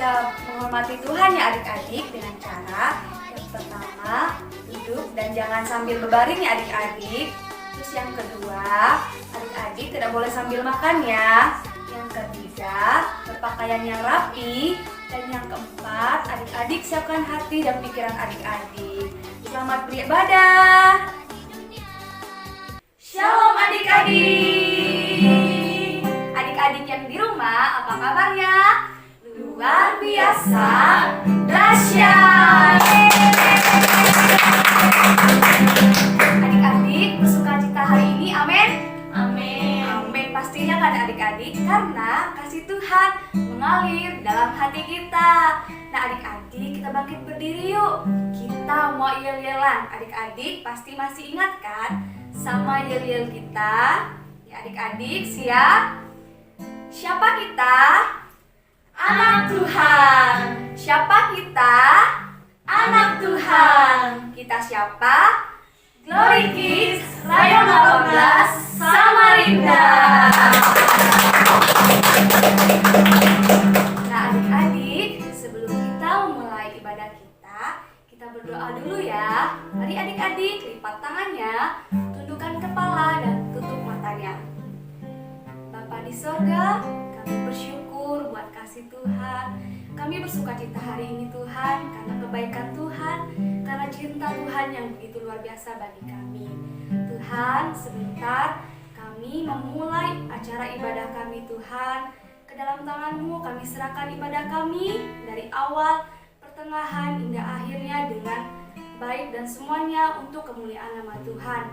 kita menghormati Tuhan ya adik-adik dengan cara yang pertama duduk dan jangan sambil berbaring ya adik-adik. Terus yang kedua, adik-adik tidak boleh sambil makan ya. Yang ketiga, berpakaian yang rapi. Dan yang keempat, adik-adik siapkan hati dan pikiran adik-adik. Selamat beribadah. Shalom adik-adik. Adik-adik yang di rumah, apa kabarnya? Luar biasa, dahsyat. Adik-adik bersukacita hari ini, amin? Amin. Amin pastinya kan adik-adik, karena kasih Tuhan mengalir dalam hati kita. Nah adik-adik, kita bangkit berdiri yuk. Kita mau yel-yelan. Adik-adik pasti masih ingat kan sama yel-yel kita? Ya adik-adik, siap? Siapa kita? Anak Tuhan. Siapa kita? Anak Tuhan. Kita siapa? Glory Kids Rayon 18 Samarinda. Nah adik-adik, sebelum kita memulai ibadah kita berdoa dulu ya. Mari adik-adik lipat tangannya, tundukkan kepala dan tutup matanya. Bapa di sorga, kami bersyukur buat kasih Tuhan. Kami bersukacita hari ini Tuhan, karena kebaikan Tuhan, karena cinta Tuhan yang begitu luar biasa bagi kami. Tuhan, sebentar kami memulai acara ibadah kami Tuhan. Ke dalam tangan-Mu kami serahkan ibadah kami dari awal, pertengahan hingga akhirnya dengan baik dan semuanya untuk kemuliaan nama Tuhan.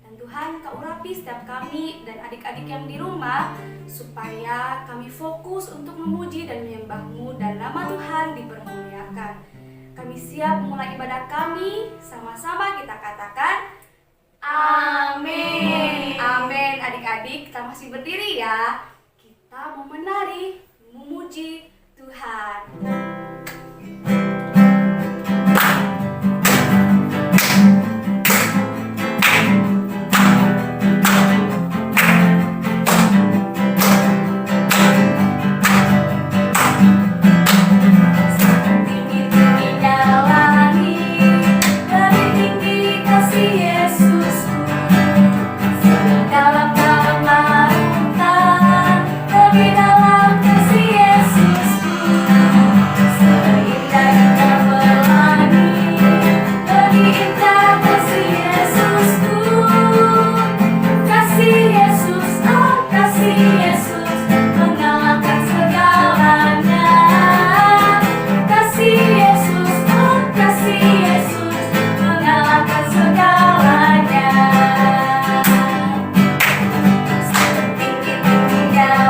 Dan Tuhan, Kau urapi setiap kami dan adik-adik yang di rumah, supaya kami fokus untuk memuji dan menyembah-Mu dan nama Tuhan dipermuliakan. Kami siap memulai ibadah kami, sama-sama kita katakan amin. Amin. Adik-adik, kita masih berdiri ya. Kita mau menari, memuji Tuhan.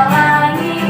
Langit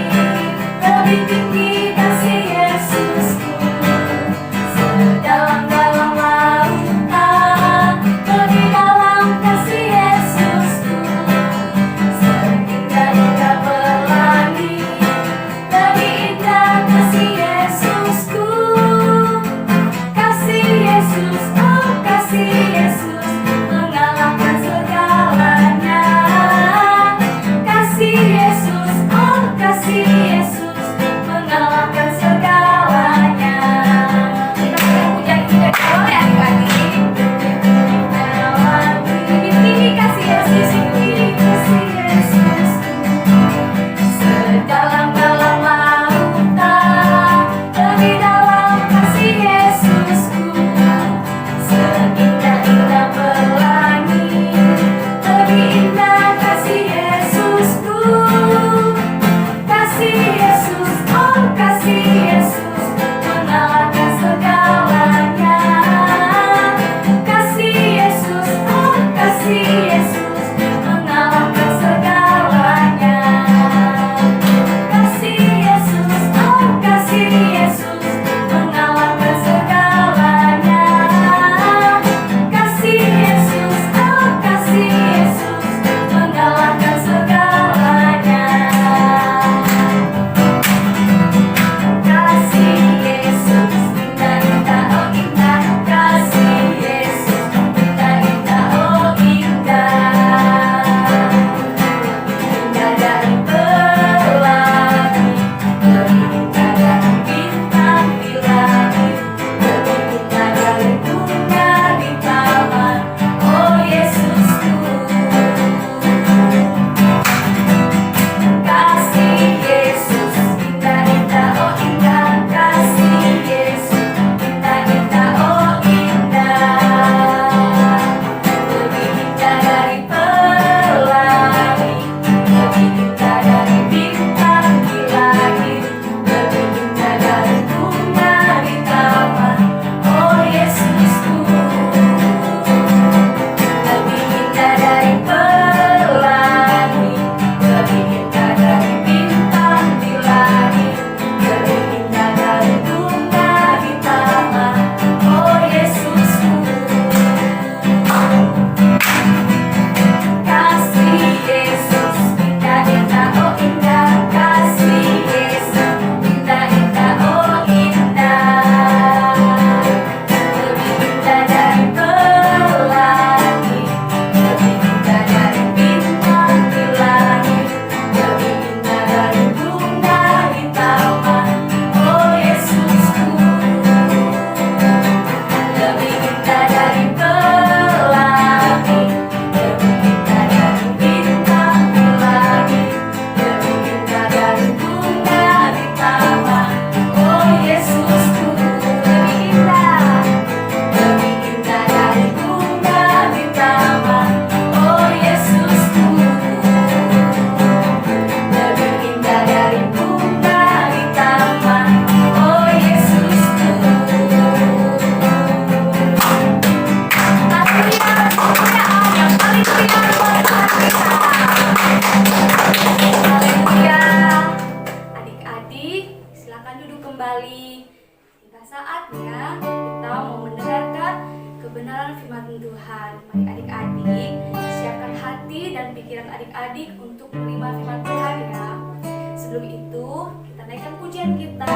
Tuhan. Mari adik-adik siapkan hati dan pikiran adik-adik untuk menerima firman Tuhan ya. Sebelum itu kita naikkan pujian kita.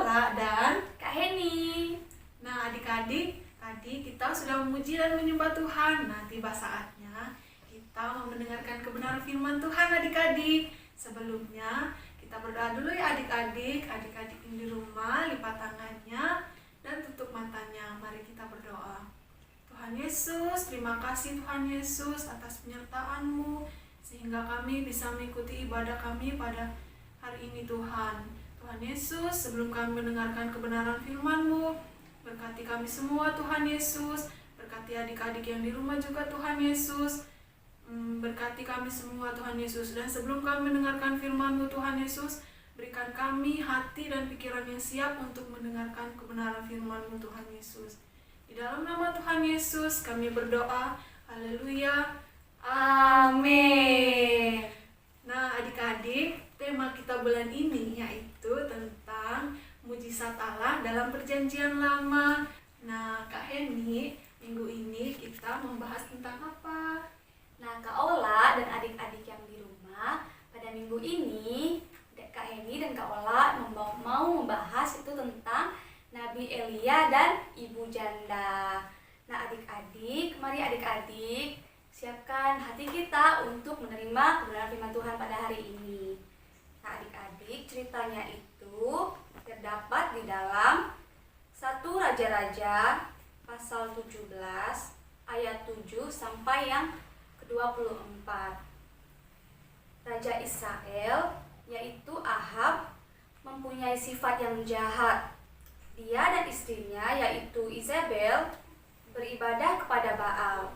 Ola dan Kak Heni. Nah, adik-adik, tadi kita sudah memuji dan menyembah Tuhan. Nah, tiba saatnya kita mau mendengarkan kebenaran firman Tuhan, adik-adik. Sebelumnya, kita berdoa dulu ya adik-adik. Adik-adik yang di rumah, lipat tangannya dan tutup matanya. Mari kita berdoa. Tuhan Yesus, terima kasih Tuhan Yesus atas penyertaan-Mu, sehingga kami bisa mengikuti ibadah kami pada hari ini Tuhan. Tuhan Yesus, sebelum kami mendengarkan kebenaran firman-Mu, berkati kami semua Tuhan Yesus, berkati adik-adik yang di rumah juga Tuhan Yesus, berkati kami semua Tuhan Yesus. Dan sebelum kami mendengarkan firman-Mu Tuhan Yesus, berikan kami hati dan pikiran yang siap untuk mendengarkan kebenaran firman-Mu Tuhan Yesus. Di dalam nama Tuhan Yesus kami berdoa, haleluya, amin. Nah adik-adik, tema kita bulan ini yaitu tentang mujizat Allah dalam perjanjian lama. Nah Kak Heni, minggu ini kita membahas tentang apa? Nah, Kak Ola dan adik-adik yang di rumah, pada minggu ini Kak Heni dan Kak Ola mau membahas itu tentang Nabi Elia dan Ibu Janda. Nah adik-adik, mari adik-adik siapkan hati kita untuk menerima kebenaran firman Tuhan pada hari ini. Nah adik-adik, ceritanya itu terdapat di dalam 1 Raja-Raja pasal 17 ayat 7 sampai yang ke-24. Raja Israel yaitu Ahab mempunyai sifat yang jahat. Dia dan istrinya yaitu Izebel beribadah kepada Baal.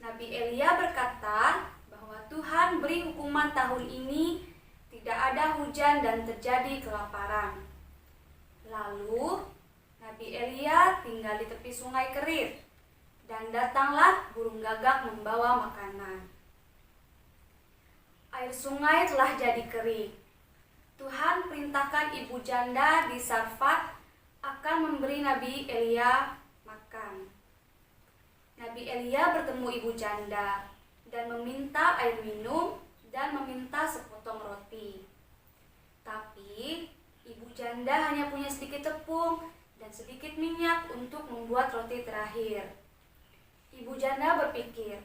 Nabi Elia berkata bahwa Tuhan beri hukuman tahun ini, tidak ada hujan dan terjadi kelaparan. Lalu Nabi Elia tinggal di tepi sungai Kerit, dan datanglah burung gagak membawa makanan. Air sungai telah jadi kering. Tuhan perintahkan ibu janda di Sarfat akan memberi Nabi Elia makan. Nabi Elia bertemu ibu janda dan meminta air minum dan meminta sepotong roti. Tapi ibu janda hanya punya sedikit tepung dan sedikit minyak untuk membuat roti terakhir. Ibu janda berpikir,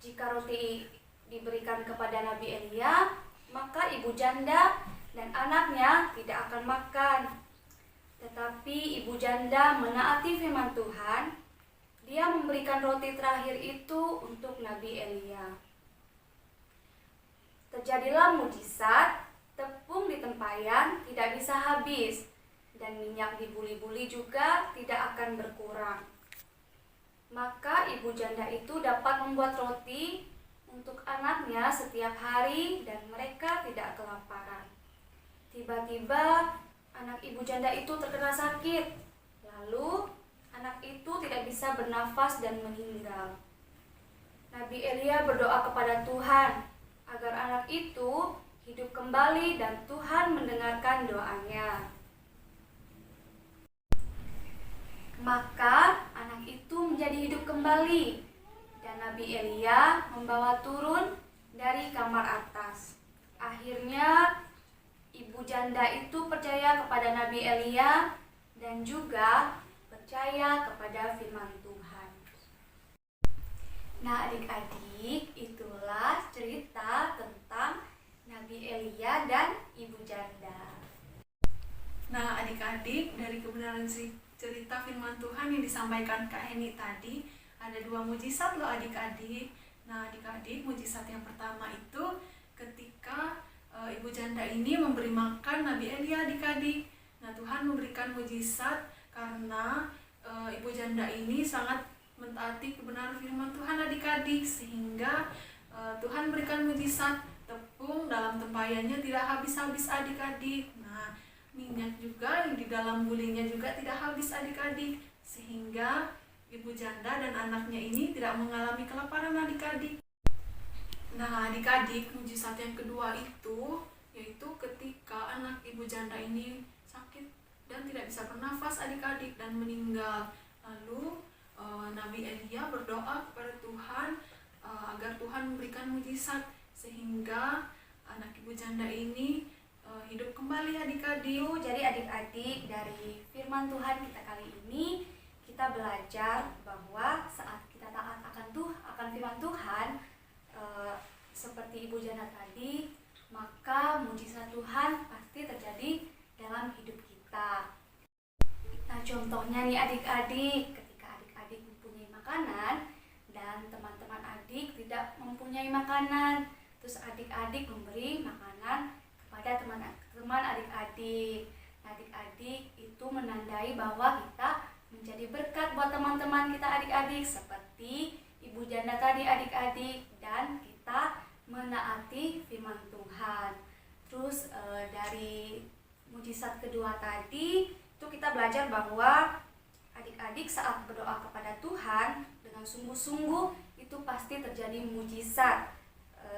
jika roti diberikan kepada Nabi Elia, maka ibu janda dan anaknya tidak akan makan. Tetapi ibu janda menaati firman Tuhan. Dia memberikan roti terakhir itu untuk Nabi Elia. Terjadilah mujizat, tepung di tempayan tidak bisa habis, dan minyak di buli-buli juga tidak akan berkurang. Maka ibu janda itu dapat membuat roti untuk anaknya setiap hari dan mereka tidak kelaparan. Tiba-tiba anak ibu janda itu terkena sakit. Lalu anak itu tidak bisa bernafas dan meninggal. Nabi Elia berdoa kepada Tuhan agar anak itu hidup kembali dan Tuhan mendengarkan doanya. Maka anak itu menjadi hidup kembali dan Nabi Elia membawa turun dari kamar atas. Akhirnya ibu janda itu percaya kepada Nabi Elia dan juga percaya kepada firman Tuhan. Nah adik-adik, itulah cerita tentang Nabi Elia dan ibu janda. Nah adik-adik, dari kebenaran cerita firman Tuhan yang disampaikan Kak Heni tadi, ada 2 mujizat loh adik-adik. Nah adik-adik, mujizat yang pertama itu ketika ibu janda ini memberi makan Nabi Elia adik-adik. Nah Tuhan memberikan mujizat karena ibu janda ini sangat mentaati kebenaran firman Tuhan adik-adik, sehingga Tuhan berikan mujizat, tepung dalam tempayannya tidak habis-habis adik-adik. Nah minyak juga yang di dalam bulinya juga tidak habis adik-adik, sehingga ibu janda dan anaknya ini tidak mengalami kelaparan adik-adik. Nah adik-adik, mujizat yang kedua itu yaitu ketika anak ibu janda ini sakit dan tidak bisa bernafas adik-adik dan meninggal. Lalu Nabi Elia berdoa kepada Tuhan agar Tuhan memberikan mujizat sehingga anak ibu janda ini hidup kembali adik-adik. Jadi adik-adik, dari firman Tuhan kita kali ini kita belajar bahwa saat kita taat akan firman Tuhan, seperti Ibu Jana tadi, maka mujizat Tuhan pasti terjadi dalam hidup kita. Nah, contohnya nih adik-adik, ketika adik-adik mempunyai makanan dan teman-teman adik tidak mempunyai makanan, terus adik-adik memberi makanan kepada teman-teman adik-adik. Adik-adik itu menandai bahwa kita menjadi berkat buat teman-teman kita adik-adik, seperti Ibu Janda tadi adik-adik, dan kita menaati firman Tuhan. Terus dari mujizat kedua tadi itu kita belajar bahwa adik-adik saat berdoa kepada Tuhan dengan sungguh-sungguh itu pasti terjadi mujizat.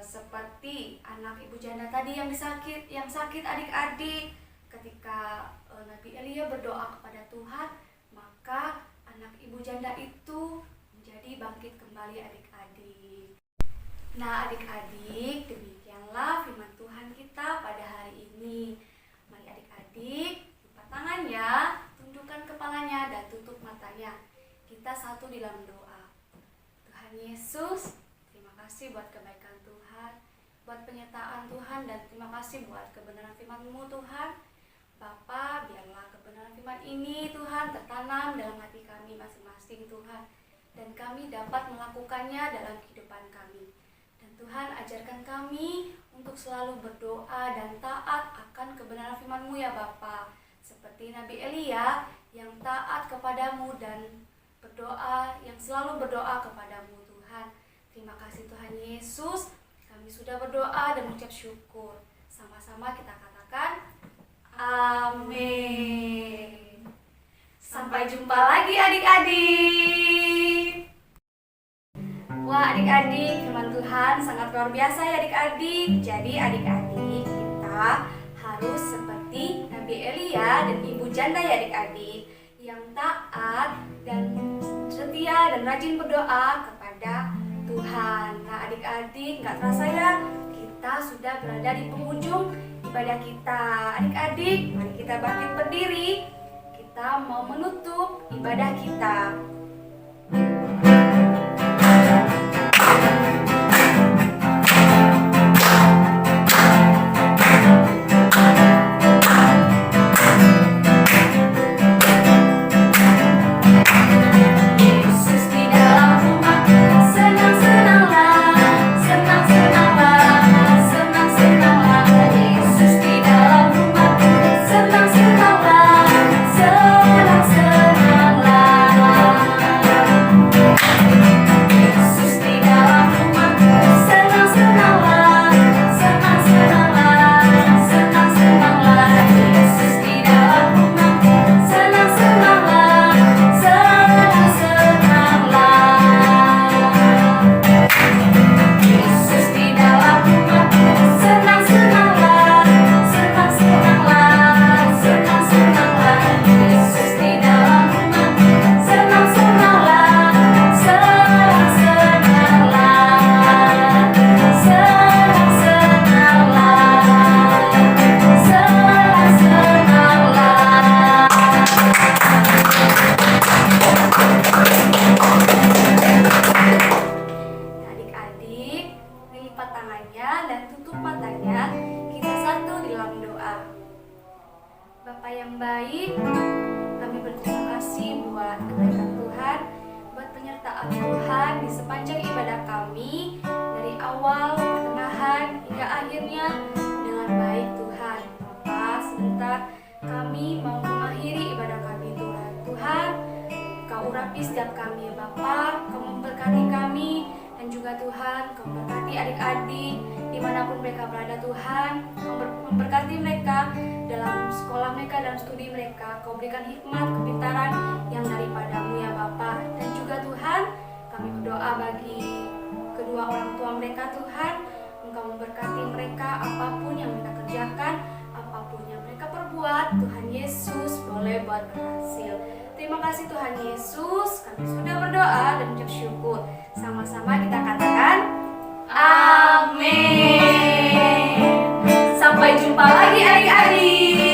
Seperti anak Ibu Janda tadi yang sakit adik-adik, ketika Nabi Elia berdoa kepada Tuhan, maka anak Ibu Janda itu menjadi bangkit kembali adik-adik. Nah adik-adik, demikianlah firman Tuhan kita pada hari ini. Mari adik-adik, lipat tangannya, tundukkan kepalanya dan tutup matanya. Kita satu di dalam doa. Tuhan Yesus, terima kasih buat kebaikan Tuhan, buat penyertaan Tuhan, dan terima kasih buat kebenaran firman-Mu Tuhan. Bapa, biarlah kebenaran firman ini Tuhan tertanam dalam hati kami masing-masing Tuhan, dan kami dapat melakukannya dalam kehidupan kami. Dan Tuhan, ajarkan kami untuk selalu berdoa dan taat akan kebenaran firman-Mu ya Bapa, seperti Nabi Elia yang taat kepadamu dan selalu berdoa kepadamu Tuhan. Terima kasih Tuhan Yesus, kami sudah berdoa dan mengucap syukur. Sama-sama kita katakan amin. Sampai jumpa lagi adik-adik. Wah adik-adik, firman Tuhan sangat luar biasa ya adik-adik. Jadi adik-adik, kita harus seperti Nabi Elia dan Ibu Janda ya adik-adik, yang taat dan setia dan rajin berdoa kepada Tuhan. Nah adik-adik, gak terasa ya, kita sudah berada di penghujung ibadah kita. Adik-adik, mari kita bangkit berdiri. Kita mau menutup ibadah kita. baik. Kami berterima kasih buat kebaikan Tuhan, buat penyertaan Tuhan di sepanjang ibadah kami, dari awal, pertengahan, hingga akhirnya dengan baik Tuhan. Bapak, sebentar kami mau mengakhiri ibadah kami Tuhan. Tuhan, Kau urapi setiap kami ya Bapak, Kau memberkati kami, dan juga Tuhan, Kau memberkati adik-adik dimanapun mereka berada Tuhan. Kau memberkati mereka dalam sekolah mereka, dalam studi mereka. Kau berikan hikmat, kepintaran yang daripada-Mu ya Bapa. Dan juga Tuhan, kami berdoa bagi kedua orang tua mereka Tuhan. Engkau memberkati mereka apapun yang mereka kerjakan, apapun yang mereka perbuat. Tuhan Yesus boleh buat berhasil. Terima kasih Tuhan Yesus, kami sudah berdoa dan mengucap syukur. Sama-sama kita katakan amin. Sampai jumpa lagi adik-adik.